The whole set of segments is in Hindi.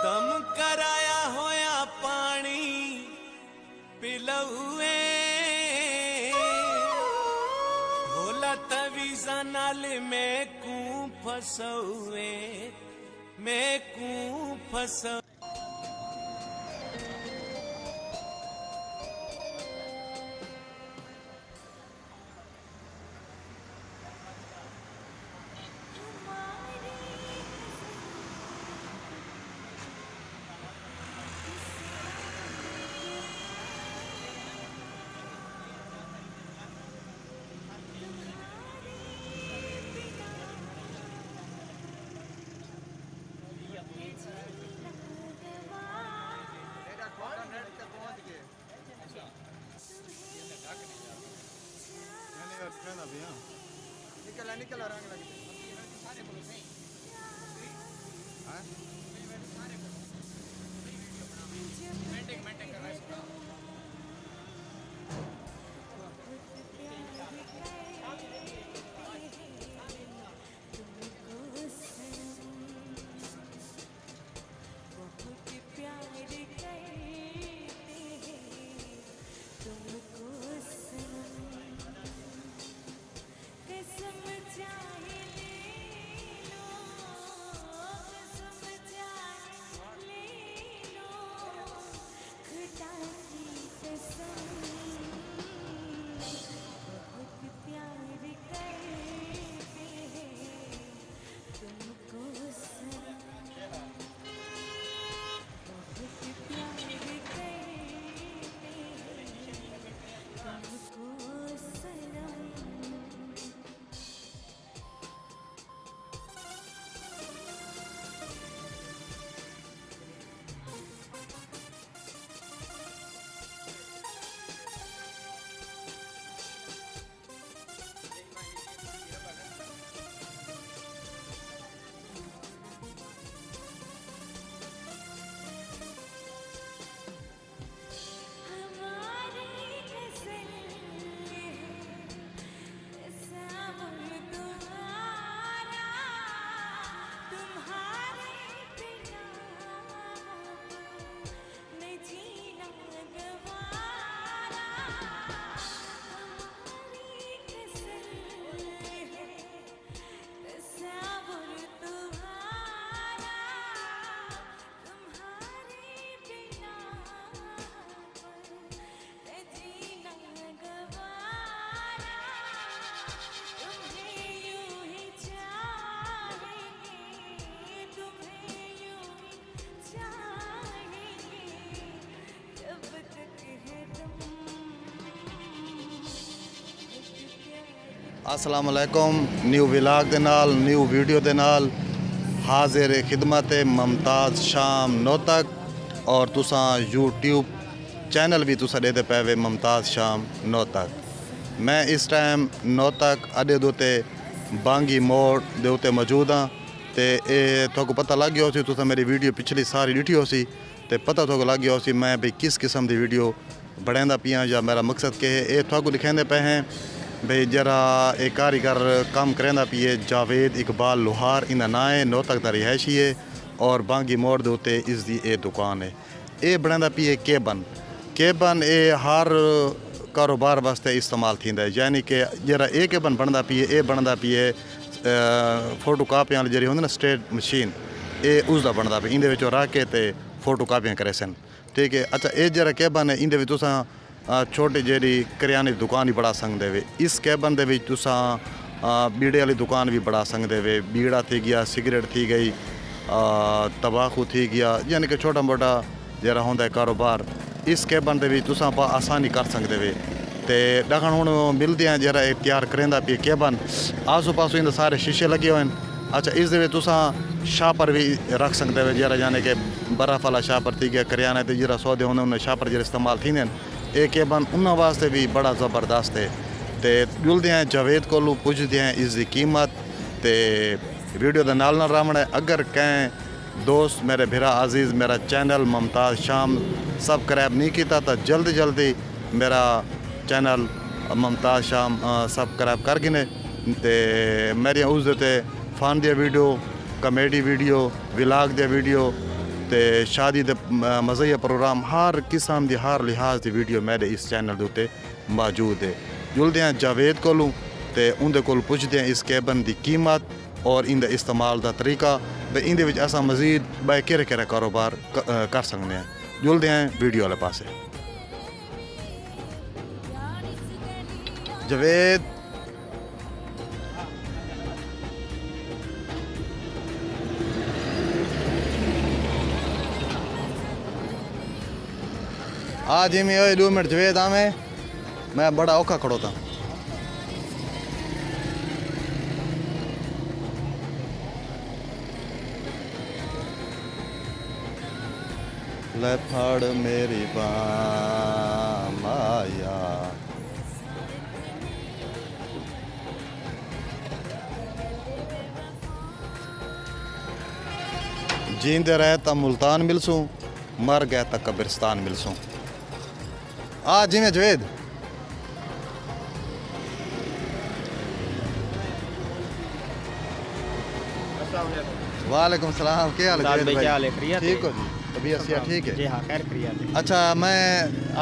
दम कराया होया पानी पिलौए भोला तवीजा नाल मैं कू फसौए मैं कू फसौ निकल रंग लगे सारे बोलो सही हां मेंटेन कर रहा है अस्सलाम वालेकुम। न्यू व्लॉग दे नाल न्यू वीडियो दे नाल हाजिर खिदमत मुमताज़ शाम नौतक और तुसा यूट्यूब चैनल भी तुसा देते पे मुमताज़ शाम नौतक। मैं इस टाइम नौतक अड्डे दोते बांगी मोड़ दे उत्ते मौजूद हाँ। तो ये थोको पता लग गया हो तुसा मेरी वीडियो पिछली सारी डिठी हो सी तो पता थोको लग गया हो मैं भाई किस किस्म की वीडियो बनांदा पिया या मेरा मकसद के है। ये थोको दिखाते पे हैं भाई जरा एक कारीगर काम करेंदा पिए जावेद इकबाल लोहार इन्दा ना है नौतक दा रिहायशी है और बांगी मोड़ दे उत्ते इसकी ये दुकान है। ये बनांदा पिए केबन ये हर कारोबार वास्ते इस्तेमाल थींदा है यानी कि जरा ये केबन बनदा पिए ये बनदा पिए फोटो कापियां जरी होंदी ना स्टेट मशीन ये उसका बनदा पिए इंदे विचों रख के ते फोटो कापियां करे सन। ठीक है। अच्छा ये जरा केबन है इंदे विच तुसां छोटी जी करियाने की दुकान भी बढ़ा सकते वे। इस केबन के तुसा बीड़े वाली दुकान भी बढ़ा सकते वे। बीड़ा थी गया सिगरेट थी गई तबाकू थी गया यानी कि छोटा मोटा जरा होंदा है कारोबार इस केबन के तुसा आसानी कर सकते वे। तो दखन हूँ मिलते हैं जरा तैयार करेंदा पे केबन आसो पासो इन सारे शीशे लगे हुए हैं। अच्छा इस तुसा शापर भी रख सकते वे जरा यानी कि बर्फ़ वाला शापर थी गया करियाने ते जरा सौदे होंगे उन्हें शापर जरा इस्तेमाल थी ये केबन उन्होंने वास्ते भी बड़ा ज़बरदस्त है। तो जुलते हैं जावेद को पुछते हैं इसकी कीमत तो वीडियो के नाल रावण है। अगर कहें दोस्त मेरे भिरा अजीज़ मेरा चैनल मुमताज़ शाम सब्सक्राइब नहीं किया तो जल्दी जल्दी मेरा चैनल मुमताज़ शाम सब्सक्राइब कर गिने। तो मेरी उस फन दिया वीडियो कॉमेडी वीडियो व्लॉग दिया वीडियो ਤੇ ਸ਼ਾਦੀ ਦੇ ਮਜ਼ਹੀਆ ਪ੍ਰੋਗਰਾਮ ਹਰ ਕਿਸਮ ਦੀ ਹਰ ਲਿਹਾਜ਼ ਦੀ ਵੀਡੀਓ ਮੇਰੇ ਇਸ ਚੈਨਲ ਦੇ ਉੱਤੇ ਮੌਜੂਦ ਹੈ। ਜੁਲਦੇ ਹਾਂ ਜਾਵੇਦ ਕੋਲੋਂ ਤੇ ਉਹਦੇ ਕੋਲ ਪੁੱਛਦੇ ਹਾਂ ਇਸ ਕੈਬਨ ਦੀ ਕੀਮਤ और इन इस्तेमाल का तरीका भाई इन असा मजीद भाई केरे केरे कारोबार कर सकते हैं। जुलते हैं वीडियो वाले पासे। जवेद आज ही में 2 मिनट जवेद आवे मैं बड़ा औखा खड़ोता। ले फड़ मेरी बाँ माया जींदे रहे तो मुल्तान मिलसूं मर गए तो कब्रिस्तान मिलसूं। आ जी में जवेद वालेकुम सलाम क्या हाल है क्या हाल है? ठीक हो जी तबीयत सिया ठीक है जी हाँ खैर क्रिया अच्छा मैं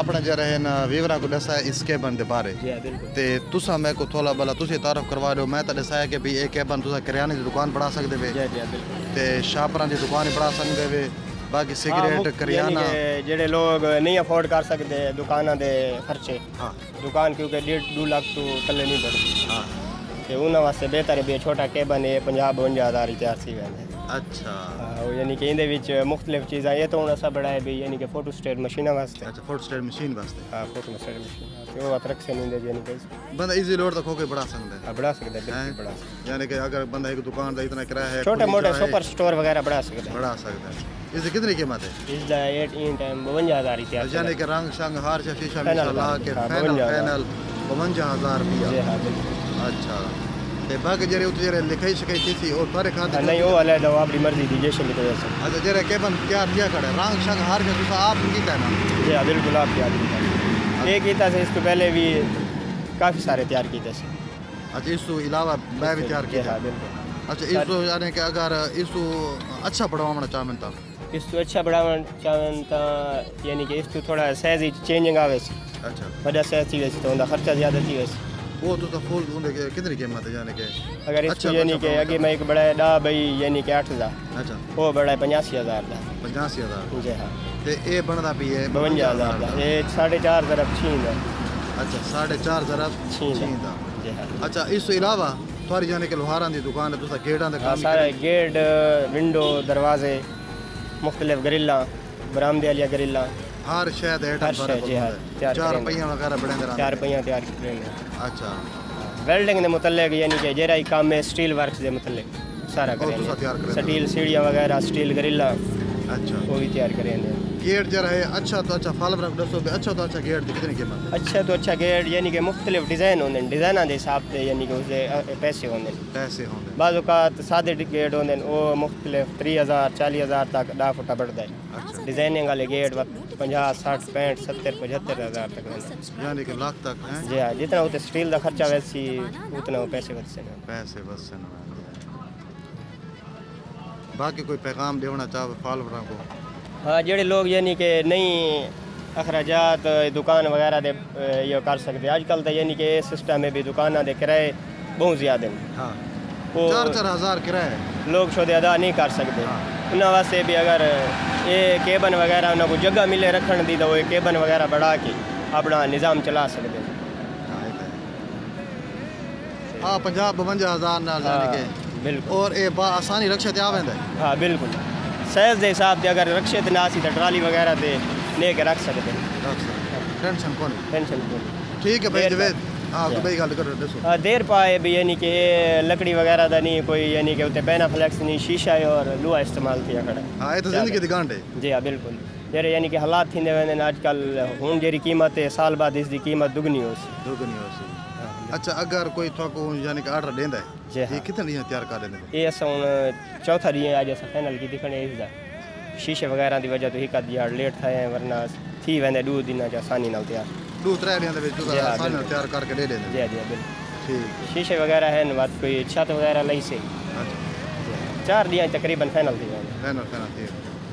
अपना जरा है ना वीवरा को दसा इस केबन दे बारे जी हाँ बिल्कुल ते तुसा मैं को थोड़ा बला तुसी तारफ करवा दो मैं तो दसाया कि भी एक केबन तुसा किराने की दुकान बढ़ा सकते वे जी जी बिल्कुल ते शापरां की दुकान बढ़ा सकते वे बाकी सिगरेट करियाना जेडे लोग नहीं अफोर्ड कर सकते दुकाना दे खर्चे हाँ दुकान क्योंकि 1.5-2 लाख तो थल्ले नहीं पड़ती हाँ ते उन्होंने वास्ते बेहतर है भी छोटा केबन है 50-52 तैयार सी वैसे अच्छा यानी कि इंदे विच मुख्तलिफ चीज़ां ये तो असा बड़ा है भी यानी कि फोटो स्टेट मशीना वास्ते अच्छा फोटो स्टेट मशीन वास्ते हाँ फोटो स्टेट मशीन वास्ते वो अतरक से नहीं दे यानी कि बंदा इजी लोड तक होके बढ़ा सकता है बढ़ा सकते हैं हैं? बिल्कुल बढ़ा सकते यानी कि अगर बंदा एक दुकान का इतना किराया है हैं छोटे खुली मोटे जगह है, सुपर स्टोर वगैरह बढ़ा सकते हैं बढ़ा सकता है। इसकी कितनी कीमत है इसका 52,000 तैयार यानी कि रंग शंग हार से शीशा फाइनल ला के हाँ, फाइनल 52,000 52,000 जी रुपया हाँ बिल्कुल अच्छा ते बाकी जरे उत जरे लिखाई शिकाई थी थी और तारे खाते नहीं वो वाला दवा अपनी मर्जी दी जैसे भी तो वैसे अच्छा जरे केबन तैयार किया खड़े रंग शंग हार के तुसा आप कीता है ना जी हाँ बिल्कुल आप तैयार किया एक किया से इसको पहले भी काफ़ी सारे तैयार किए थे अच्छा इस तो अलावा मैं भी तैयार जी किया हाँ बिल्कुल अच्छा इस तो यानी कि अगर इस तो अच्छा पढ़वाना चाहन ता इस तो अच्छा बढ़ावा चाहन ता यानी कि इस तो थोड़ा सहज ही चेंजिंग आवे अच्छा वजह सहज थी वैसे तो उनका खर्चा ज़्यादा थी वैसे वो तो फुल उनके कितनी कीमत है यानी कि अगर इसको अच्छा, यानी अच्छा कि बढ़ावा आगे मैं एक बड़ा है डा भाई यानी कि 8,000 अच्छा वो बड़ा है 85,000 का 85,000 जी हाँ ते ए बनदा भी है 52,000 का ये 4.5 तरफ छीन है अच्छा 4.5 ज़रब छीन छीन दा जी हाँ अच्छा इस तो अलावा थोड़ी यानी कि लोहारां दी दुकान है तुसा गेटां दे काम सारे गेट विंडो दरवाजे मुख्तलिफ ग्रिल्ला बरामदे वाली ग्रिल्ला हर शायद हर शै जी हाँ तैयार चार करेंगे। पहिया वगैरह बड़े अंदर 4 पहियां तैयार करेंगे अच्छा वेल्डिंग के मुतल्लिक यानी कि जेरा ही काम है स्टील वर्क्स के मुतल्लिक सारा वो तुसा तैयार करेंगे करेंगे। स्टील सीढ़ियाँ वगैरह स्टील ग्रिल्ला अच्छा वो भी तैयार करेंगे गेट जरा है अच्छा तो अच्छा फल रख दसो भी अच्छा तो अच्छा गेट दी कितनी कीमत है अच्छा तो अच्छा गेट यानी कि मुख्तलिफ डिज़ाइन होंगे डिज़ाइना के हिसाब से यानी कि उसके पैसे होंगे पैसे होंगे बाज़ औक़ात सादे गेट होंगे वो मुख्तलिफ 30,000 40,000 तक 10 फुटा बढ़ता है अच्छा डिज़ाइनिंग वाले गेट 50 60 65 70 75,000 तक होंगे यानी कि लाख तक हैं जी हाँ जितना होता स्टील का खर्चा वैसे ही उतना वो पैसे बचते हैं पैसे बस से ना बाकी कोई पैगाम देना चाहो फॉलोअरों को हाँ जेडे लोग यानी कि नहीं अखराजात दुकान वगैरह दे ये कर सकते आजकल तो यानी कि सिस्टम में भी दुकाना दे किराए बहुत ज़्यादा हैं हाँ वो 4-4 हज़ार किराए लोग शुद्ध अदा नहीं कर सकते उन्होंने वास्ते भी अगर ये केबन वगैरह उन्हें कोई जगह मिले रखने दी तो वो केबन वगैरह बढ़ा के अपना निज़ाम चला सकते हाँ 50-52,000 नाल यानी कि बिल्कुल और ये बा आसानी रक्षा ते आवेंदा है हाँ बिल्कुल सहज के हिसाब से अगर रक्षे तो ना सी तो ट्राली वगैरह से ले के रख सकते टेंशन कौन टेंशन को ठीक है भाई देर जवेद हाँ तो भाई गल करो दसो देर पाए भी यानी कि ये लकड़ी वगैरह का नहीं कोई यानी कि उत्ते पैना फ्लैक्स नहीं शीशा है और लोहा इस्तेमाल किया खड़ा हाँ ये तो जिंदगी दी गांड है जी हाँ बिल्कुल जेरे यानी कि हालात थी वेंदे आजकल हूँ जेरी कीमत है साल बाद इसकी कीमत दुगनी हो सी दुगनी हो सी अच्छा अगर कोई थोको यानी कि ऑर्डर देंदा जी है हाँ। ये कितने दिन तैयार कर देंगे ये अस हूँ चौथा डी अज अस फाइनल की दिखने इसका शीशे वगैरह की वजह तो एक आध यार लेट थे वरना थी वेंदे 2 दिन आसानी नाल तैयार 2-3 दिन दे विच जी हाँ, सारे बिल्कुल। तैयार करके दे देंगे जी हाँ जी हाँ, बिल्कुल ठीक शीशे वगैरह हैं बात कोई छत वगैरह लई से अच्छा 4 दिन तकरीबन फाइनल थी वेंदे बैनर फैना थी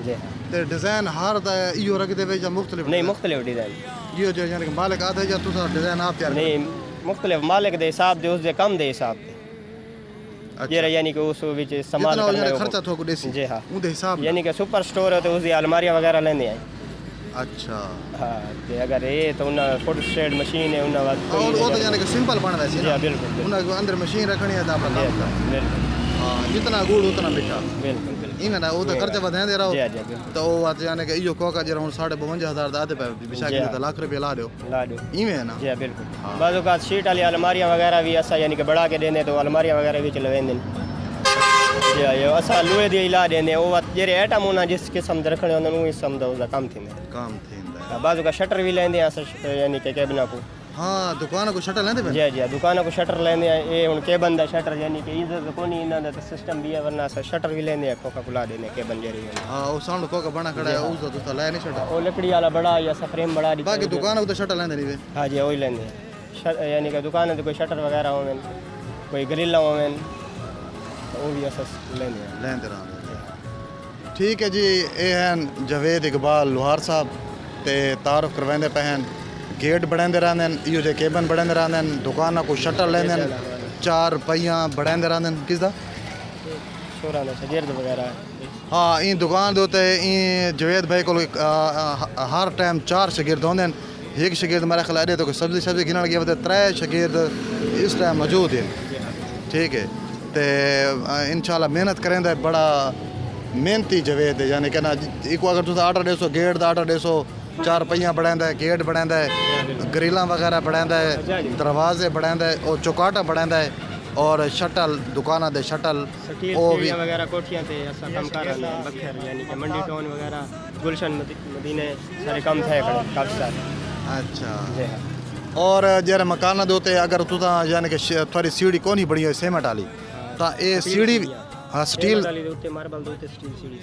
जी ते डिज़ाइन हर दा इहो रखदे वे या मुख्तलिफ नहीं मुख्तलिफ डिज़ाइन इहो जो यानी कि मालिक आदे या तुसा डिज़ाइन आप तैयार नहीं मुख्तलिफ मालिक के हिसाब दे उसके कम दे हिसाब से ये यानी कि उस विच इस्तेमाल जितना करने यानी को खर्चा थोक देसी जी हाँ उनके हिसाब यानी कि सुपर स्टोर है तो उसकी अलमारियाँ वगैरह लेंदे हैं अच्छा हाँ ते अगर ये तो उन फुट स्टेट मशीन है उन और वो तो यानी कि सिंपल बन वैसे जी ना हाँ बिल्कुल उन अंदर मशीन रखनी है तो आपका काम था बिल्कुल हाँ जितना गुड़ उतना मीठा बिल्कुल बिल्कुल इवें ना वो तो खर्चा बढ़ाते रहो जी हाँ जी बिल्कुल तो वो बात यानी कि इहो कोका जरा 52,000 दा आते पे बिशा के तो लाख रुपया ला दो ला दो इवें है ना जी हाँ बिल्कुल बाज़ औक़ात शीट वाली अलमारियाँ वगैरह भी असा यानी कि बढ़ा के देने तो अलमारियाँ वगैरह भी चलवेंदे जी हाँ ये असा लोहे दी ला देने वो जेरे आइटम होना जिस किस्म दे रखने होंदे उस किस्म दा उसदा काम थींदे काम थींदा बाज़ औक़ात शटर भी लेंदे हैं यानी कि कैबिना को हाँ दुकान को शटर लेंदे पे जी जी दुकान को शटर लेंदे हैं ये हुन केबन दा शटर यानी कि इधर कोनी इन्हां दा सिस्टम भी है वरना अस शटर भी लेंदे हैं खोखा खुला देने केबन जेरी हाँ वो साउंड कोका बना खड़ा है उस तो ले नहीं शटर वो लकड़ी वाला बड़ा या सा फ्रेम बड़ा दी बाकी दुकान को तो शटर लेंदे नहीं वे हाँ जी वही लेंदे हैं यानी कि दुकान है तो कोई शटर वगैरह होवन कोई ग्रिल होवन तो वो भी अस लेंदे हैं लेंदे रहां ठीक है जी ये हैं जवेद इकबाल लोहार साहब ते तारुफ करवांदे पे हैं गेट बढ़ाते रहंदे इहो जे केबन बढ़ाते रहंदे दुकान को शटर लेंदे चार पहियां बढ़ाते रहंदे किसदा छोरा ने शगिर्द वगैरह हाँ इन दुकान दे उत्ते इन जवेद भाई को हर टाइम 4 शागिर्द होंदे एक शागिर्द मेरे ख्याल अड़े तो सब्जी गिनण गया तो 3 शागिर्द इस टाइम मौजूद हैं ठीक है ते इंशाल्लाह मेहनत करेंदा बड़ा मेहनती जवेद है यानी कि ना एक अगर तुम आर्डर देसो गेट का आर्डर देसो 4 पहियां बढ़ांदा है गेट बढ़ांदा है ग्रिलां वगैरह बढ़ांदा है दरवाजे बढ़ांदा है और चौकाटा बढ़ांदा है और शटल दुकाना दे शटल वो भी वगैरह कोठियां ते असा काम कर रहे हैं बखर यानी कि मंडी टाउन वगैरह गुलशन मदीने सारे काम थे काफी सारे अच्छा जी हाँ और जरा मकान दे उत्ते अगर तुसा यानी कि थोड़ी सीढ़ी कोनी बड़ी है सीमेंट वाली ता ए सीढ़ी हाँ स्टील वाली दे उत्ते मार्बल दे उत्ते स्टील सीढ़ी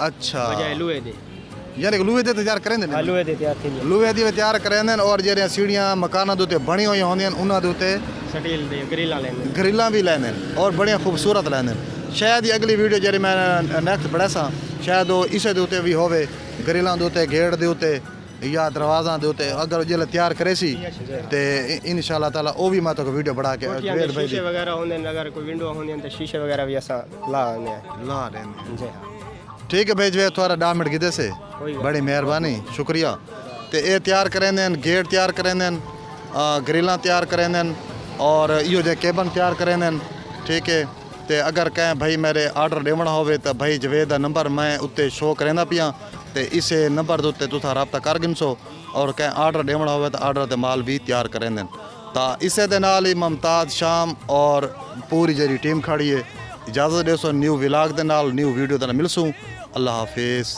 अच्छा बजाय लोहे दे यानी कि लोहे दे तैयार करेंदे ने लोहे दे तैयार थींदी लोहे दी तैयार करेंदे और जेरियां सीढ़ियां मकान दे उत्ते बणी हुई होंदियां उन्हां दे उत्ते स्टील दे ग्रिलां लेंदे ग्रिलां भी लैंदे और बढ़िया खूबसूरत लैंदे शायद ये अगली वीडियो जेरी मैं नेक्स्ट बड़ा सा शायद वो इसे दे उत्ते भी होवे ग्रिलां दे उत्ते गेट दे उत्ते या दरवाजा दे उत्ते अगर जेले तैयार करे सी ते इंशाल्लाह ताला वो भी मैं तो वीडियो बना के जवेद भाई शीशे वगैरह होंदे अगर कोई विंडो होंदी तो शीशे वगैरह भी असा ला देंगे ला देंगे जी हाँ ठीक है भाई जो थोड़ा 10 मिनट गिदे से कोई बड़ी मेहरबानी शुक्रिया ते ये तैयार करेंदे गेट तैयार करेंदे ग्रिलां तैयार करेंदे और इहो जे केबन तैयार करेंदे ठीक है ते अगर कहें भाई मेरे आर्डर देवना होवे तो भाई जवेद का नंबर मैं उत्ते शो करेंदा पिया ते इसे नंबर दे उत्ते तुसा रब्ता कर गिनसो और कहें आर्डर देवना होवे तो आर्डर ते माल भी तैयार करेंदे ता इसे दे नाल ही मुमताज शाम और पूरी जेरी टीम खड़ी है इजाज़त देसो न्यू व्लॉग दे नाल न्यू वीडियो दे नाल मिलसूं अल्लाह हाफिज़।